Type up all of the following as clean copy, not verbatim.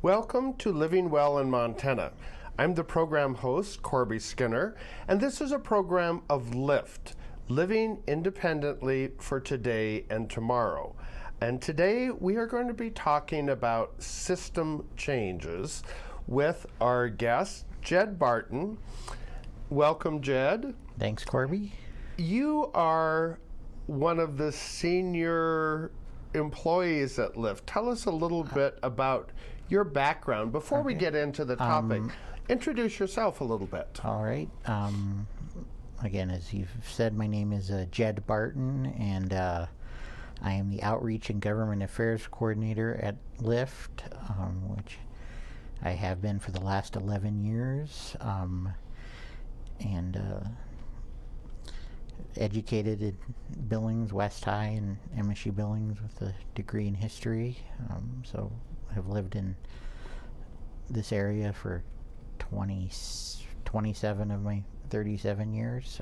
Welcome to Living Well in Montana. I'm the program host, Corby Skinner, and this is a program of LIFTT, Living Independently for Today and Tomorrow. And today we are going to be talking about system changes with our guest, Jed Barton. Welcome, Jed. Thanks, Corby. You are one of the senior employees at LIFTT. Tell us a little bit about your background before we get into the topic. Introduce yourself a little bit. All right. Again, as you've said, my name is Jed Barton, and I am the Outreach and Government Affairs Coordinator at LIFTT, which I have been for the last 11 years, and educated in Billings, West High, and MSU Billings with a degree in history. So I've lived in this area for 27 of my 37 years.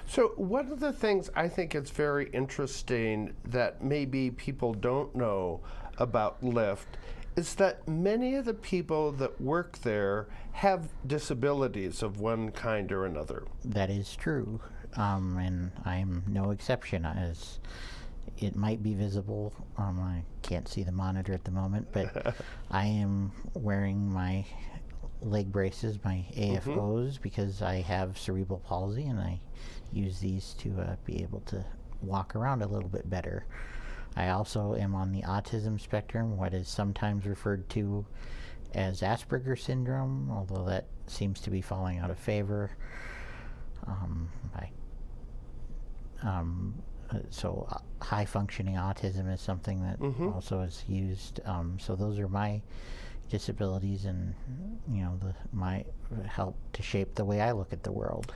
So one of the things I think is very interesting that maybe people don't know about LIFTT is that many of the people that work there have disabilities of one kind or another. That is true, and I'm no exception. As it might be visible, I can't see the monitor at the moment, but I am wearing my leg braces, my AFOs, because I have cerebral palsy, and I use these to be able to walk around a little bit better. I also am on the autism spectrum, what is sometimes referred to as Asperger's syndrome, although that seems to be falling out of favor. So high-functioning autism is something that also is used. So those are my disabilities, and my help to shape the way I look at the world.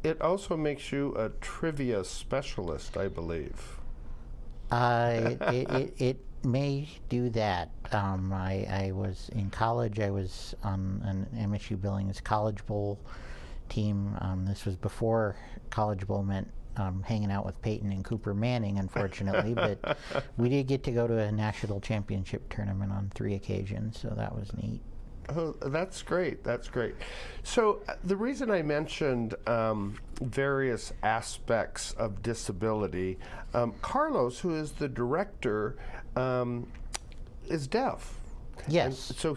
It also makes you a trivia specialist, I believe. It may do that. I was in college. I was on an MSU Billings College Bowl team. This was before College Bowl meant hanging out with Peyton and Cooper Manning, unfortunately, but we did get to go to a national championship tournament on 3 occasions, so that was neat. Oh, that's great. That's great. So the reason I mentioned various aspects of disability, Carlos, who is the director, is deaf. Yes. And so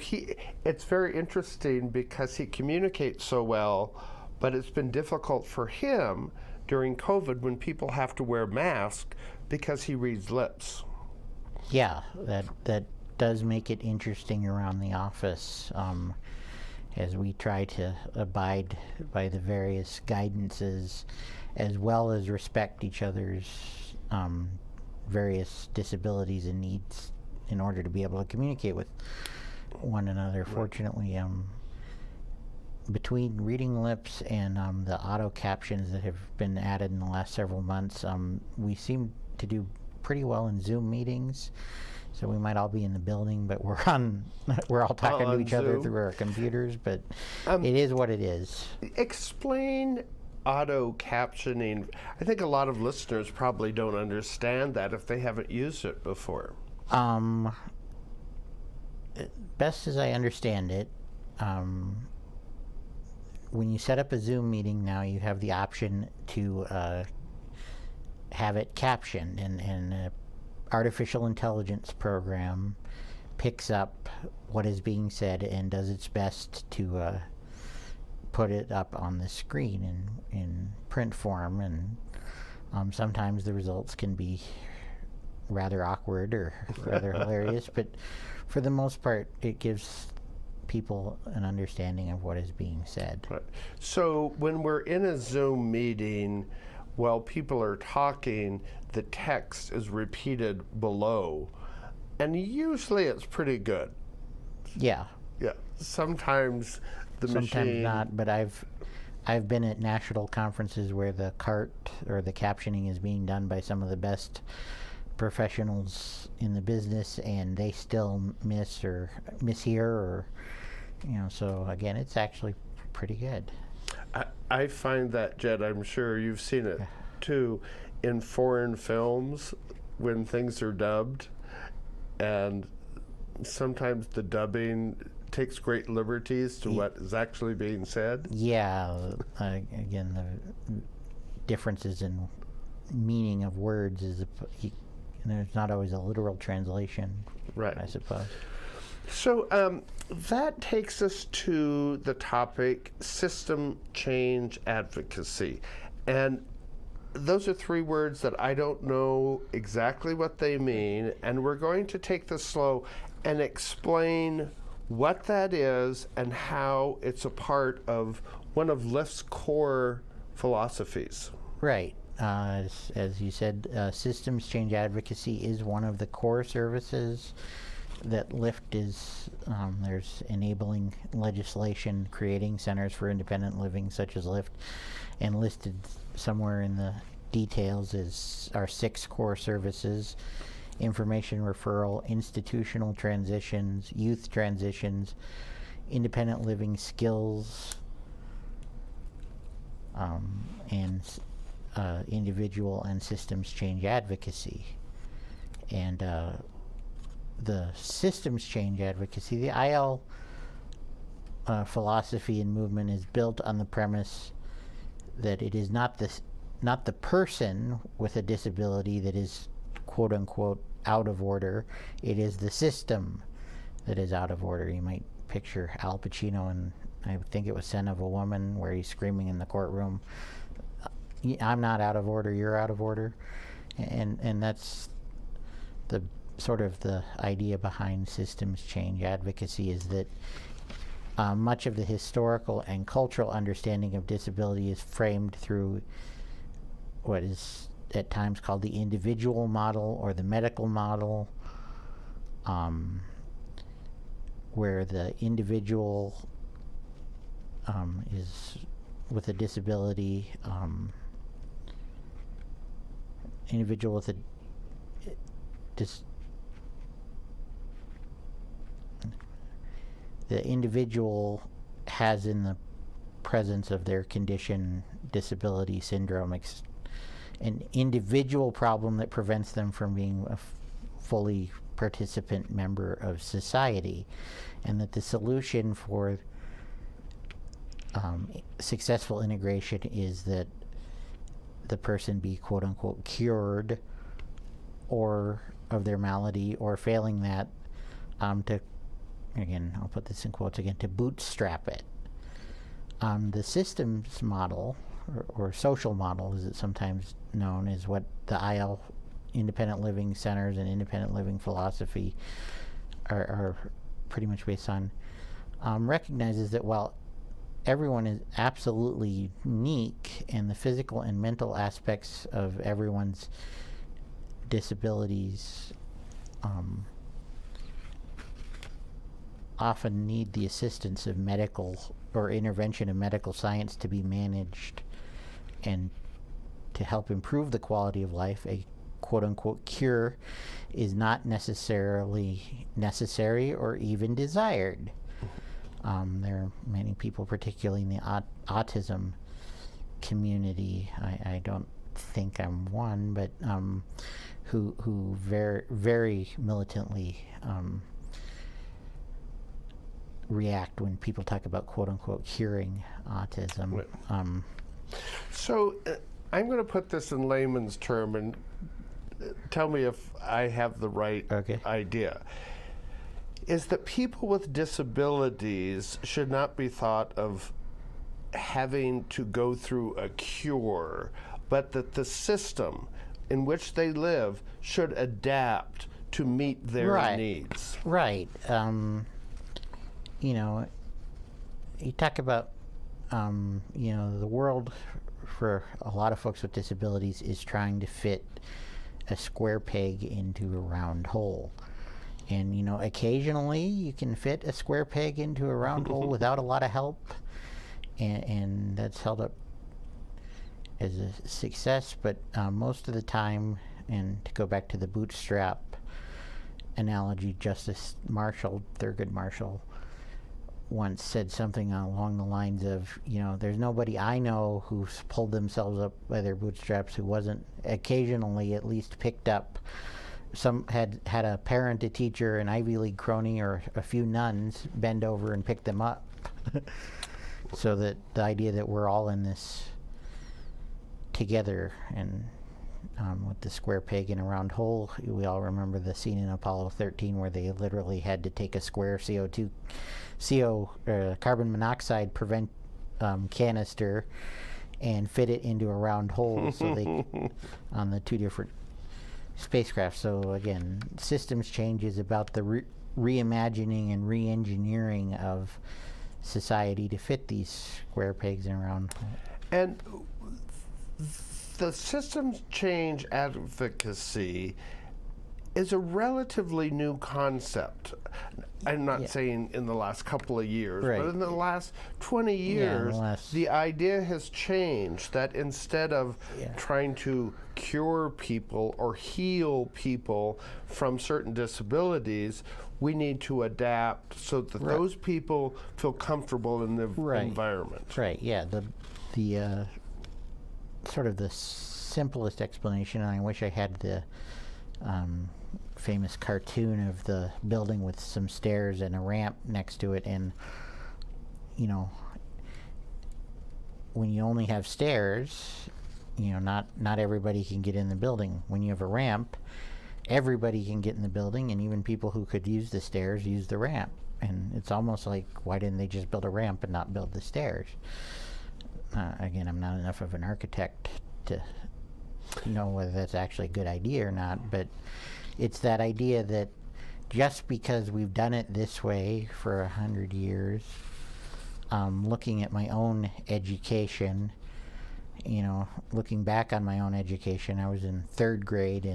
it's very interesting because he communicates so well, but it's been difficult for him during COVID when people have to wear masks because he reads lips. Yeah, that does make it interesting around the office as we try to abide by the various guidances as well as respect each other's various disabilities and needs in order to be able to communicate with one another. Right. Fortunately, between reading lips and the auto captions that have been added in the last several months, we seem to do pretty well in Zoom meetings. So we might all be in the building, but we're all talking to each Zoom. Other through our computers, but it is what it is. Explain auto captioning. I think a lot of listeners probably don't understand that if they haven't used it before. Best as I understand it, when you set up a Zoom meeting now, you have the option to have it captioned, and artificial intelligence program picks up what is being said and does its best to put it up on the screen in print form, and sometimes the results can be rather awkward or rather hilarious, but for the most part it gives people an understanding of what is being said. Right. So when we're in a Zoom meeting, while people are talking, the text is repeated below, and usually it's pretty good. Yeah. Yeah. Sometimes Sometimes not, but I've been at national conferences where the CART or the captioning is being done by some of the best professionals in the business, and they still mishear or so again, it's actually pretty good. I find that, Jed, I'm sure you've seen it too, in foreign films when things are dubbed and sometimes the dubbing takes great liberties to what is actually being said. Yeah, again, the differences in meaning of words there's not always a literal translation, Right. I suppose. So that takes us to the topic system change advocacy. And those are three words that I don't know exactly what they mean, and we're going to take this slow and explain what that is and how it's a part of one of LIFTT's core philosophies. Right. As you said, systems change advocacy is one of the core services that LIFTT is. There's enabling legislation creating centers for independent living such as LIFTT, and listed somewhere in the details is our 6 core services: information referral, institutional transitions, youth transitions, independent living skills, and individual and systems change advocacy. And the systems change advocacy, the IL philosophy and movement is built on the premise that it is not the person with a disability that is quote unquote out of order, it is the system that is out of order. You might picture Al Pacino in, I think it was Son of a Woman, where he's screaming in the courtroom, I'm not out of order, you're out of order. And that's the sort of the idea behind systems change advocacy, is that much of the historical and cultural understanding of disability is framed through what is at times called the individual model or the medical model, where the individual is with a disability, individual with a the individual has in the presence of their condition, disability, syndrome, an individual problem that prevents them from being a fully participant member of society, and that the solution for successful integration is that the person be quote unquote cured or of their malady, or failing that, to, again, I'll put this in quotes again, to bootstrap it. The systems model, or social model as it's sometimes known, is what the IL independent living centers and independent living philosophy are pretty much based on, recognizes that while everyone is absolutely unique and the physical and mental aspects of everyone's disabilities often need the assistance of medical or intervention of medical science to be managed and to help improve the quality of life, a quote-unquote cure is not necessarily necessary or even desired. There are many people, particularly in the autism community, I don't think I'm one, but who very, very militantly react when people talk about quote-unquote curing autism. So I'm going to put this in layman's term and tell me if I have the right idea. Is that people with disabilities should not be thought of having to go through a cure, but that the system in which they live should adapt to meet their needs. Right. You know, you talk about, you know, the world for a lot of folks with disabilities is trying to fit a square peg into a round hole. And, you know, occasionally you can fit a square peg into a round hole without a lot of help. And that's held up as a success. But most of the time, and to go back to the bootstrap analogy, Justice Marshall, Thurgood Marshall, once said something along the lines of, you know, there's nobody I know who's pulled themselves up by their bootstraps who wasn't occasionally at least picked up some had a parent, a teacher, an Ivy League crony, or a few nuns bend over and pick them up. So that the idea that we're all in this together, and with the square peg in a round hole, we all remember the scene in Apollo 13 where they literally had to take a square carbon monoxide canister and fit it into a round hole so they on the two different spacecraft. So again, systems change is about the reimagining and re-engineering of society to fit these square pegs in a round hole. And the systems change advocacy is a relatively new concept. I'm not saying in the last couple of years, Right. but in the last 20 years, the idea has changed that instead of trying to cure people or heal people from certain disabilities, we need to adapt so that those people feel comfortable in the environment. Right, yeah. The sort of the simplest explanation, and I wish I had the famous cartoon of the building with some stairs and a ramp next to it, and you know, when you only have stairs, you know, not everybody can get in the building. When you have a ramp, everybody can get in the building, and even people who could use the stairs use the ramp. And it's almost like, why didn't they just build a ramp and not build the stairs? Again, I'm not enough of an architect to know whether that's actually a good idea or not, but it's that idea that just because we've done it this way for 100 years, looking at my own education, you know, looking back on my own education, I was in 3rd grade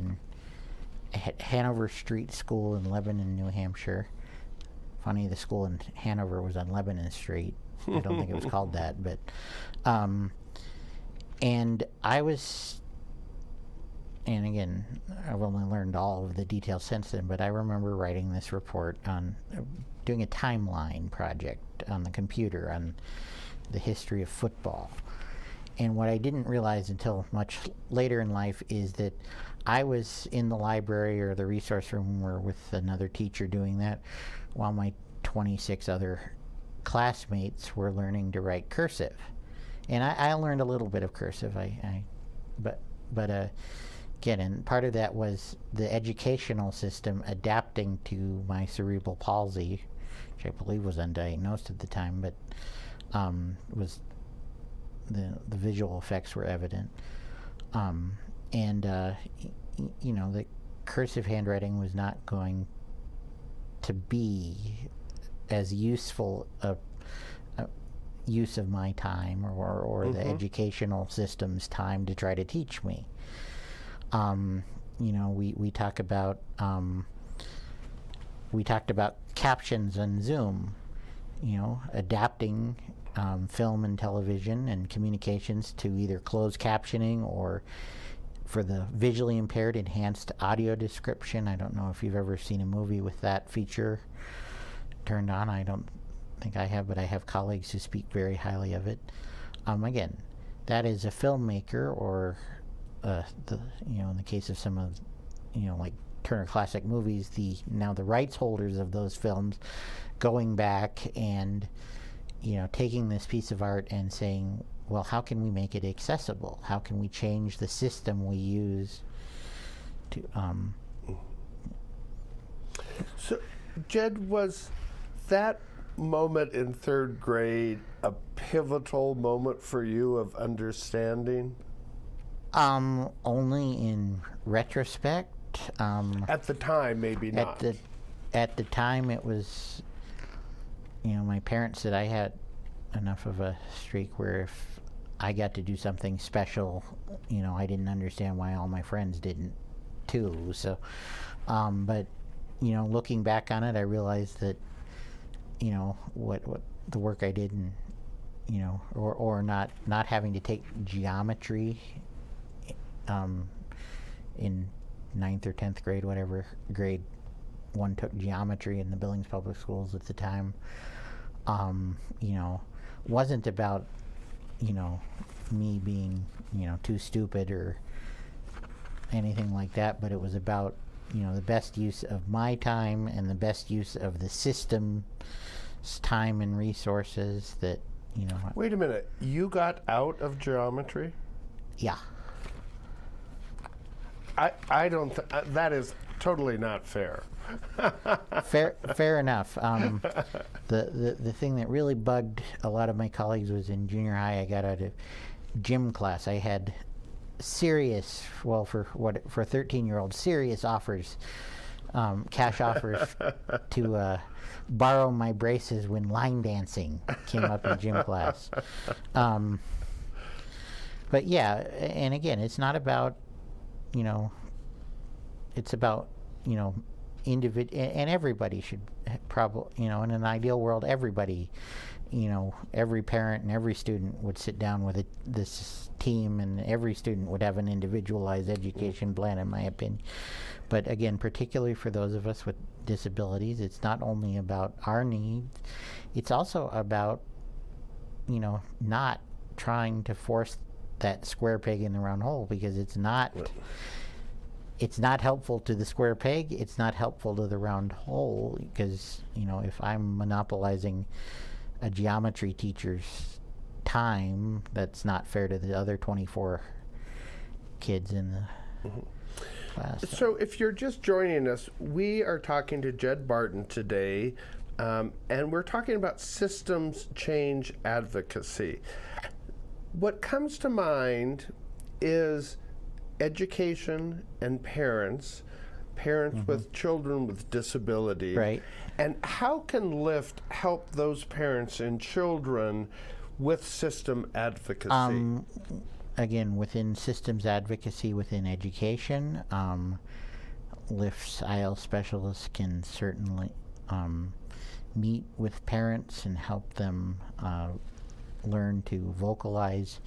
at Hanover Street School in Lebanon, New Hampshire. Funny, the school in Hanover was on Lebanon Street. I don't think it was called that, but and I was, and again, I've only learned all of the details since then, but I remember writing this report on doing a timeline project on the computer on the history of football. And what I didn't realize until much later in life is that I was in the library or the resource room or with another teacher doing that while my 26 other classmates were learning to write cursive. And I learned a little bit of cursive, but again, and part of that was the educational system adapting to my cerebral palsy, which I believe was undiagnosed at the time, but was the visual effects were evident. You know, the cursive handwriting was not going to be as useful a use of my time or the educational system's time to try to teach me. You know, we talked about captions on Zoom, you know, adapting film and television and communications to either closed captioning or for the visually impaired, enhanced audio description. I don't know if you've ever seen a movie with that feature turned on. I don't think I have, but I have colleagues who speak very highly of it. Again, that is a filmmaker or you know, in the case of some of, you know, like Turner Classic Movies, now the rights holders of those films going back and, you know, taking this piece of art and saying, well, how can we make it accessible? How can we change the system we use to So, Jed, was that moment in 3rd grade a pivotal moment for you of understanding? Only in retrospect. At the time, maybe not. At the time, it was, you know, my parents said I had enough of a streak where if I got to do something special, you know, I didn't understand why all my friends didn't too. So, but, you know, looking back on it, I realized that, you know, what the work I did, and, you know, or not having to take geometry in 9th or 10th grade, whatever grade one took geometry in the Billings public schools at the time, you know, wasn't about, you know, me being, you know, too stupid or anything like that, but it was about the best use of my time and the best use of the system's time and resources that, Wait a minute. You got out of geometry? yeah. I don't. That is totally not fair. Fair enough. The thing that really bugged a lot of my colleagues was in junior high. I got out of gym class. I had serious, well, for a 13-year-old, serious offers, cash offers to borrow my braces when line dancing came up in gym class. But yeah, and again, it's not about, it's about, and everybody should probably, in an ideal world, everybody, every parent and every student would sit down with this team, and every student would have an individualized education plan, in my opinion. But again, particularly for those of us with disabilities, it's not only about our needs, it's also about, not trying to force that square peg in the round hole, because it's not helpful to the square peg, it's not helpful to the round hole, because if I'm monopolizing a geometry teacher's time, that's not fair to the other 24 kids in the class. So if you're just joining us, we are talking to Jed Barton today, and we're talking about systems change advocacy. What comes to mind is education and parents with children with disabilities. Right. And how can LIFTT help those parents and children with system advocacy? Again, within systems advocacy within education, LIFTT's IL specialists can certainly meet with parents and help them learn to vocalize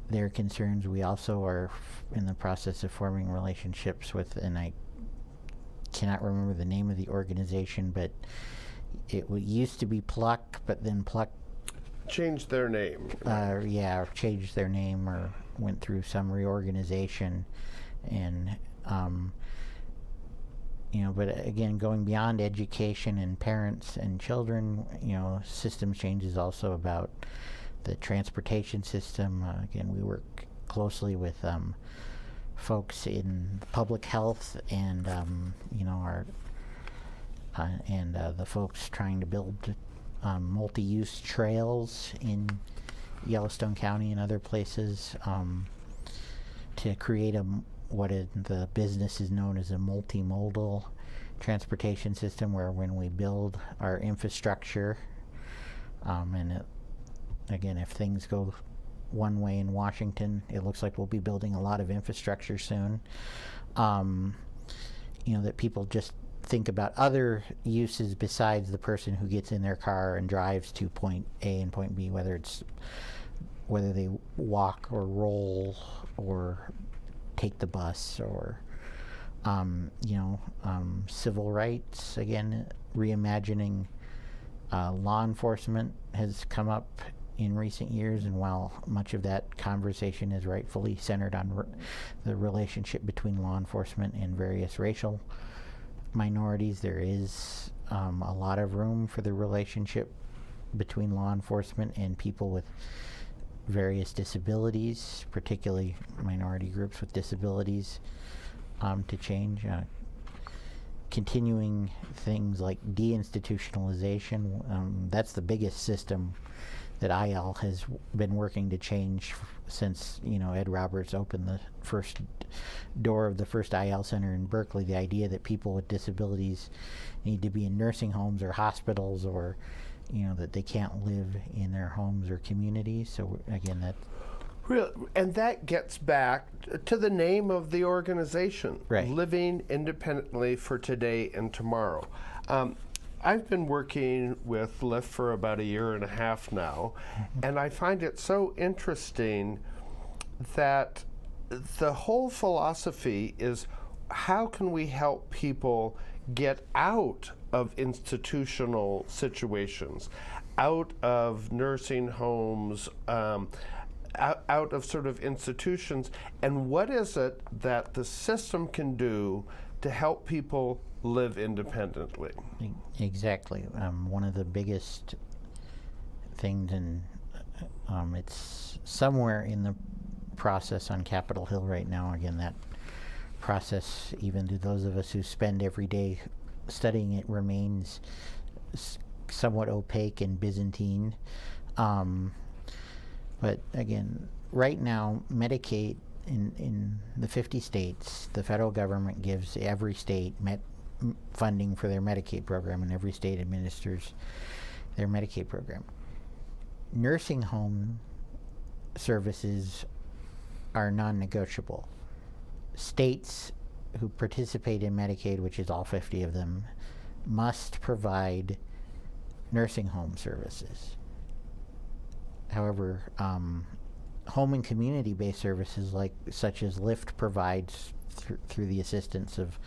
their concerns. We also are in the process of forming relationships with, and I cannot remember the name of the organization, but it used to be Pluck, but then Pluck changed their name. Changed their name or went through some reorganization, and but again, going beyond education and parents and children, systems change is also about the transportation system. Again, we work closely with folks in public health and the folks trying to build multi-use trails in Yellowstone County and other places to create the business is known as a multimodal transportation system, where when we build our infrastructure, again, if things go one way in Washington, it looks like we'll be building a lot of infrastructure soon. That people just think about other uses besides the person who gets in their car and drives to point A and point B, whether they walk or roll or take the bus, or civil rights. Again, reimagining law enforcement has come up in recent years, and while much of that conversation is rightfully centered on the relationship between law enforcement and various racial minorities, there is a lot of room for the relationship between law enforcement and people with various disabilities, particularly minority groups with disabilities, to change. Continuing things like deinstitutionalization, that's the biggest system that IL has been working to change since Ed Roberts opened the first door of the first IL center in Berkeley. The idea that people with disabilities need to be in nursing homes or hospitals, or that they can't live in their homes or communities. So again, that and that gets back to the name of the organization, right. Living Independently for Today and Tomorrow. I've been working with LIFTT for about a year and a half now, and I find it so interesting that the whole philosophy is, how can we help people get out of institutional situations, out of nursing homes, out of sort of institutions, and what is it that the system can do to help people live independently. Exactly. One of the biggest things, and it's somewhere in the process on Capitol Hill right now. Again, that process, even to those of us who spend every day studying it, remains somewhat opaque and Byzantine. But again, right now, Medicaid in the 50 states, the federal government gives every state funding for their Medicaid program, and every state administers their Medicaid program. Nursing home services are non-negotiable. States who participate in Medicaid, which is all 50 of them, must provide nursing home services. However, home and community-based services such as LIFTT provides through the assistance of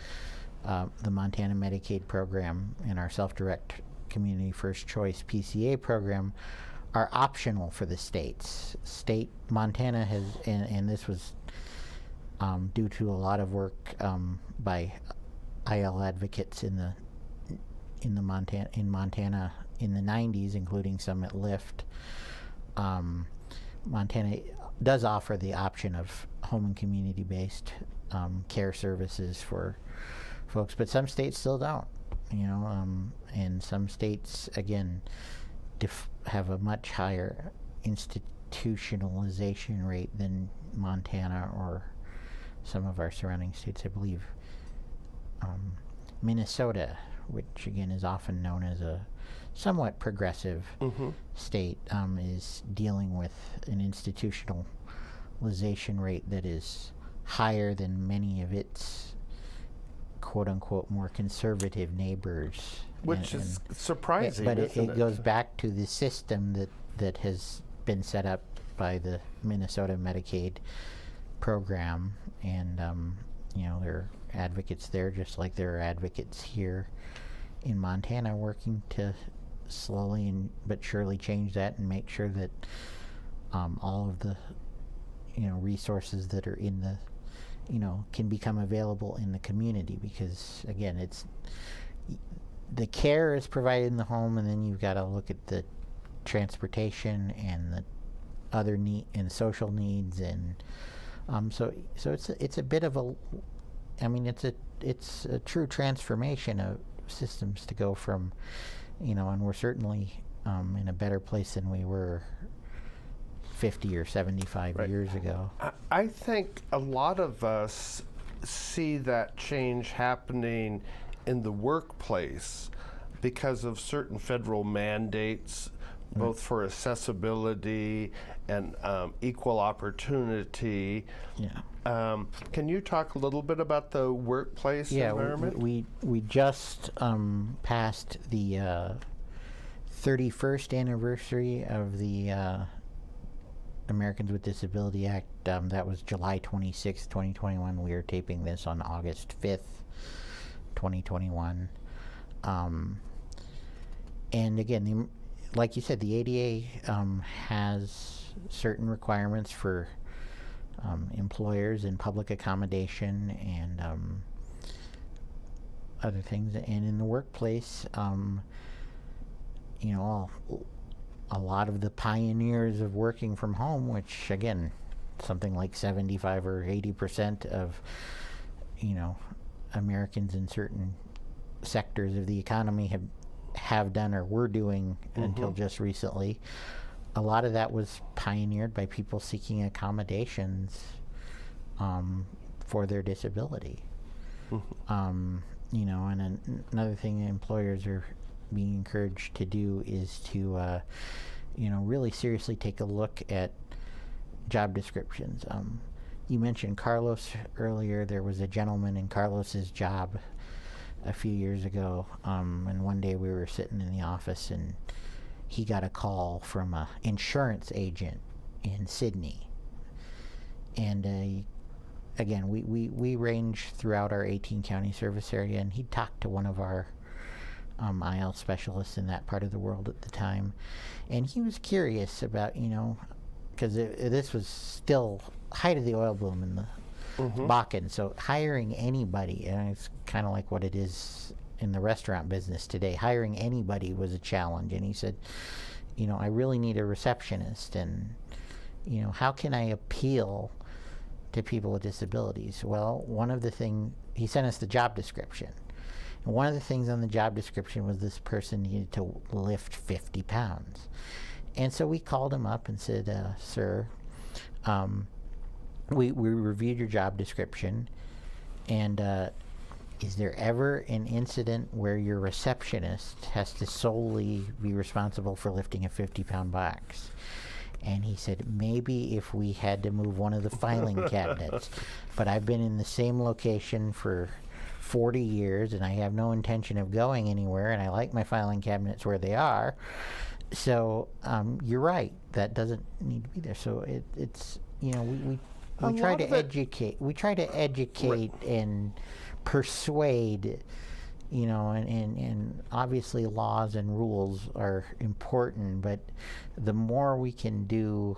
the Montana Medicaid program and our self-direct Community First Choice PCA program are optional for the states. Montana has, and this was due to a lot of work by IL advocates in Montana in the 90s, including some at LIFTT. Montana does offer the option of home and community-based care services for folks, but some states still don't. And some states again have a much higher institutionalization rate than Montana or some of our surrounding states. I believe Minnesota, which again is often known as a somewhat progressive state, is dealing with an institutionalization rate that is higher than many of its quote-unquote more conservative neighbors. Which is surprising, but isn't it goes back to the system that has been set up by the Minnesota Medicaid program, and there are advocates there just like there are advocates here in Montana working to slowly but surely change that and make sure that all of the resources that are in the can become available in the community, because again, it's the care is provided in the home, and then you've got to look at the transportation and the other social needs, and so it's a bit of it's a true transformation of systems to go from and we're certainly in a better place than we were 50 or 75 years ago. I think a lot of us see that change happening in the workplace because of certain federal mandates, both for accessibility and equal opportunity. Can you talk a little bit about the workplace environment? We just passed the 31st anniversary of the Americans with Disability Act. That was July 26, 2021. We are taping this on August 5th, 2021. And again, like you said, the ADA has certain requirements for employers and public accommodation and other things. And in the workplace, a lot of the pioneers of working from home, which again, something like 75 or 80% of Americans in certain sectors of the economy have done or were doing until just recently. A lot of that was pioneered by people seeking accommodations for their disability. And another thing employers are being encouraged to do is to really seriously take a look at job descriptions. You mentioned Carlos earlier. There was a gentleman in Carlos's job a few years ago, and one day we were sitting in the office and he got a call from an insurance agent in Sydney. And again, we range throughout our 18 county service area, and he talked to one of our IL specialists in that part of the world at the time, and he was curious about, because this was still height of the oil boom in the Bakken, so hiring anybody, and it's kind of like what it is in the restaurant business today. Hiring anybody was a challenge. And he said, you know, I really need a receptionist. And, you know, how can I appeal to people with disabilities? Well, one of the things, he sent us the job description. And one of the things on the job description was this person needed to lift 50 pounds. And so we called him up and said, sir, we reviewed your job description, and is there ever an incident where your receptionist has to solely be responsible for lifting a 50-pound box? And he said, maybe if we had to move one of the filing cabinets, but I've been in the same location for 40 years and I have no intention of going anywhere, and I like my filing cabinets where they are. So you're right, that doesn't need to be there. So it's, you know, we try to educate. We try to educate and persuade, you know, and obviously laws and rules are important, but the more we can do,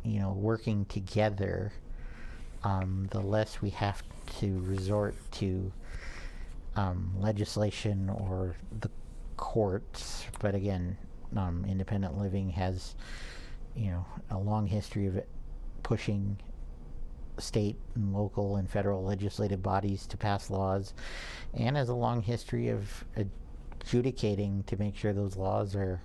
you know, working together, the less we have to resort to legislation or the courts. But again, independent living has, you know, a long history of it pushing state and local and federal legislative bodies to pass laws, and has a long history of adjudicating to make sure those laws are,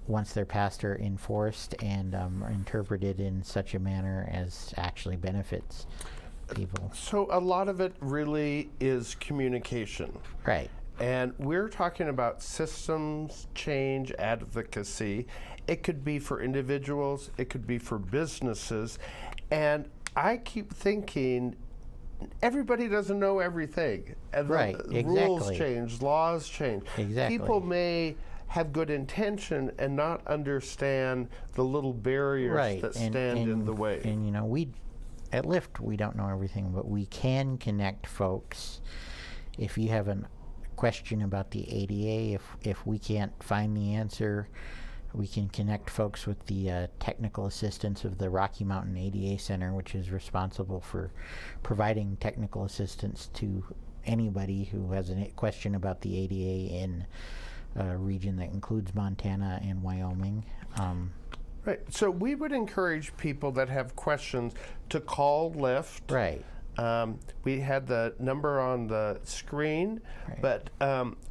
once they're passed, are enforced and are interpreted in such a manner as actually benefits people. So a lot of it really is communication. Right. And we're talking about systems change advocacy. It could be for individuals, it could be for businesses. And I keep thinking, everybody doesn't know everything. And right, the exactly. Rules change, laws change. Exactly. People may have good intention and not understand the little barriers that stand in the way. And you know, at LIFTT, we don't know everything, but we can connect folks. If you have a question about the ADA, if we can't find the answer, we can connect folks with the technical assistance of the Rocky Mountain ADA Center, which is responsible for providing technical assistance to anybody who has a question about the ADA in a region that includes Montana and Wyoming. Right. So we would encourage people that have questions to call LIFTT. Right. We had the number on the screen, right. But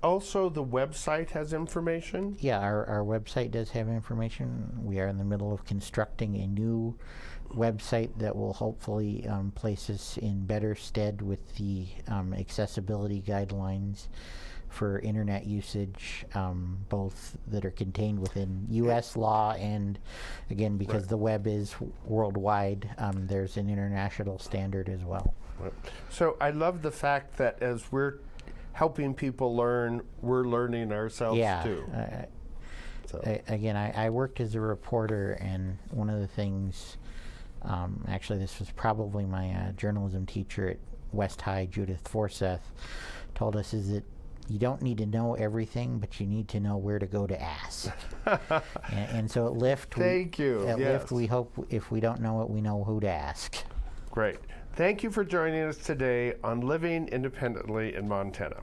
also the website has information. Yeah, our website does have information. We are in the middle of constructing a new website that will hopefully place us in better stead with the accessibility guidelines for internet usage, both that are contained within U.S. law and, again, because right. the web is worldwide, there's an international standard as well. Right. So I love the fact that as we're helping people learn, we're learning ourselves too. Again, I worked as a reporter, and one of the things, actually this was probably my journalism teacher at West High, Judith Forseth, told us, is that you don't need to know everything, but you need to know where to go to ask. and so at LIFTT, LIFTT, we hope if we don't know it, we know who to ask. Great. Thank you for joining us today on Living Independently in Montana.